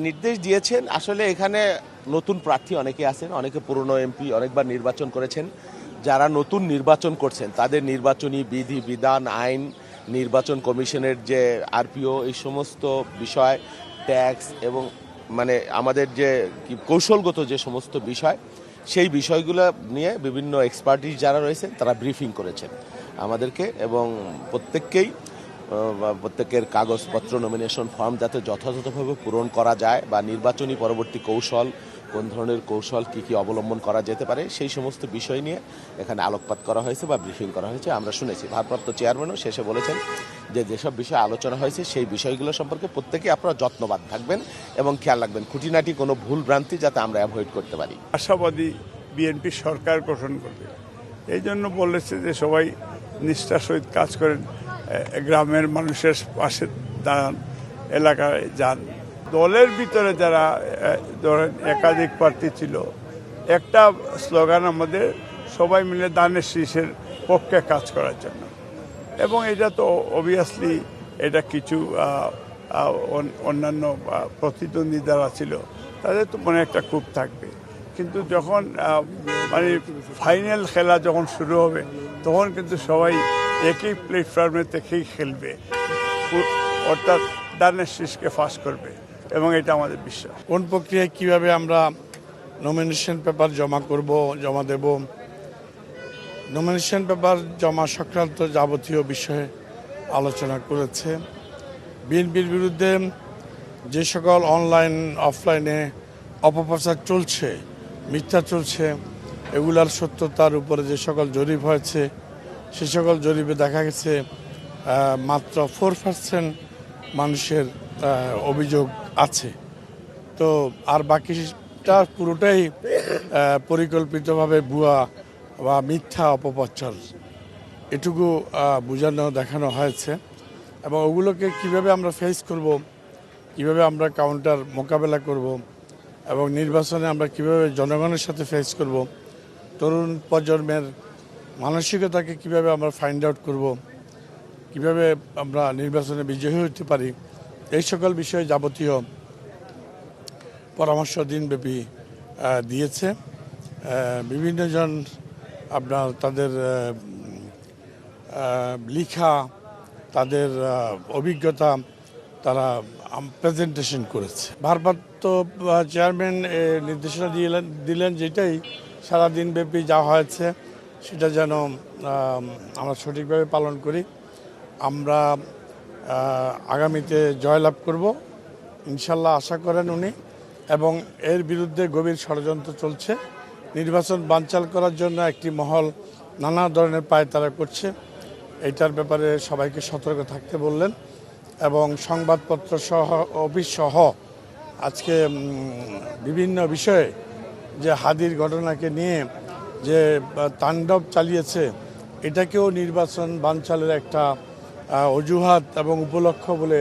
নির্দেশ দিয়েছেন। আসলে এখানে নতুন প্রার্থী অনেকে আছেন, অনেকে পুরনো এমপি অনেকবার নির্বাচন করেছেন। যারা নতুন নির্বাচন করছেন তাদের নির্বাচনী বিধি বিধান আইন, নির্বাচন কমিশনের যে আরপিও, এই সমস্ত বিষয়, ট্যাক্স এবং মানে আমাদের যে কৌশলগত যে সমস্ত বিষয়, সেই বিষয়গুলো নিয়ে বিভিন্ন এক্সপার্টিস যারা রয়েছেন তারা ব্রিফিং করেছেন আমাদেরকে এবং প্রত্যেকের কাগজপত্র, নমিনেশন ফর্ম যাতে যথাযথভাবে পূরণ করা যায় বা নির্বাচনী পরবর্তী কৌশল, কোন ধরনের কৌশল কী অবলম্বন করা যেতে পারে, সেই সমস্ত বিষয় নিয়ে এখানে আলোকপাত করা হয়েছে বা ব্রিফিং করা হয়েছে। আমরা শুনেছি ভারপ্রাপ্ত চেয়ারম্যানও শেষে বলেছেন যে যেসব বিষয়ে আলোচনা হয়েছে সেই বিষয়গুলো সম্পর্কে প্রত্যেকেই আপনারা যত্নবান থাকবেন এবং খেয়াল রাখবেন খুঁটিনাটি কোনো ভুল ভ্রান্তি যাতে আমরা অ্যাভয়েড করতে পারি। আশাবাদী বিএনপি সরকার গঠন করবে, এই জন্য বলেছে যে সবাই নিষ্ঠার সহিত কাজ করেন, গ্রামের মানুষের পাশে দাঁড়ান, এলাকায় যান। দলের ভিতরে যারা ধরেন একাধিক প্রার্থী ছিল, একটা স্লোগান আমাদের সবাই মিলে দানের শীষের পক্ষে কাজ করার জন্য। এবং এটা তো অবভিয়াসলি এটা কিছু অন্যান্য প্রতিদ্বন্দ্বী যারা ছিল তাদের তো মনে একটা ক্ষোভ থাকবে, কিন্তু যখন মানে ফাইনাল খেলা যখন শুরু হবে তখন কিন্তু সবাই একই প্ল্যাটফর্মে থেকেই খেলবে, অর্থাৎ দানের শীষকে ফাঁস করবে এবং এটা আমাদের বিশ্বাস। কোন প্রক্রিয়ায় কিভাবে আমরা নমিনেশন পেপার জমা দেব, নমিনেশন পেপার জমা সংক্রান্ত যাবতীয় বিষয়ে আলোচনা করেছে। বিএনপির বিরুদ্ধে যে সকল অনলাইন অফলাইনে অপপ্রচার চলছে, মিথ্যা চলছে, এগুলার সত্যতার উপরে যে সকল জরিপ হয়েছে, সে সকল জরিপে দেখা গেছে মাত্র 4% মানুষের অভিযোগ আছে। তো আর বাকিটা পুরোটাই পরিকল্পিতভাবে ভুয়া বা মিথ্যা অপপ্রচার, এটুকু দেখানো হয়েছে। এবং ওগুলোকে কিভাবে আমরা ফেস করব, কিভাবে আমরা কাউন্টার মোকাবেলা করব এবং নির্বাচনে আমরা কিভাবে জনগণের সাথে ফেস করব, তরুণ প্রজন্মের মানসিকতাকে কিভাবে আমরা ফাইন্ড আউট করব, কিভাবে আমরা নির্বাচনে বিজয়ী হতে পারি, এই সকল বিষয়ে যাবতীয় পরামর্শ দিনব্যাপী দিয়েছে। বিভিন্নজন আপনার তাদের লিখা, তাদের অভিজ্ঞতা তারা প্রেজেন্টেশন করেছে। ভারপ্রাপ্ত চেয়ারম্যান নির্দেশনা দিলেন যেটাই সারাদিনব্যাপী যা হয়েছে সেটা যেন আমরা সঠিকভাবে পালন করি। আমরা আগামীতে জয়লাভ করব ইনশাল্লাহ আশা করেন উনি। এবং এর বিরুদ্ধে গভীর ষড়যন্ত্র চলছে, নির্বাচন বানচাল করার জন্য একটি মহল নানা ধরনের পায়তারা করছে। এইটার ব্যাপারে সবাইকে সতর্ক থাকতে বললেন এবং সংবাদপত্র সহ অফিস সহ আজকে বিভিন্ন বিষয়ে যে হাদির ঘটনাকে নিয়ে যে তাণ্ডব চালিয়েছে, এটাকেও নির্বাচন বানচালের একটা অজুহাত এবং উপলক্ষ বলে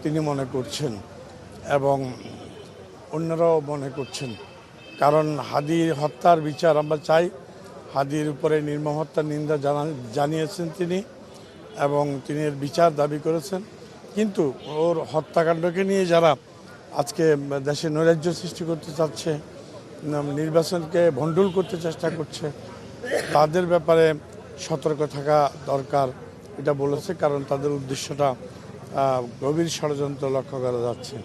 তিনি মনে করছেন এবং অন্যরাও মনে করছেন। কারণ হাদির হত্যার বিচার আমরা চাই। হাদির উপরে নির্মম হত্যার নিন্দা জানিয়েছেন তিনি এবং তিনি এর বিচার দাবি করেছেন। কিন্তু ওর হত্যাকাণ্ডকে নিয়ে যারা আজকে দেশে নৈরাজ্য সৃষ্টি করতে চাচ্ছে, নির্বাচনকে ভণ্ডুল করতে চেষ্টা করছে, তাদের ব্যাপারে সতর্ক থাকা দরকার, এটা বলেছে। কারণ তাদের উদ্দেশ্যটা গভীর ষড়যন্ত্র লক্ষ্য করা যাচ্ছে।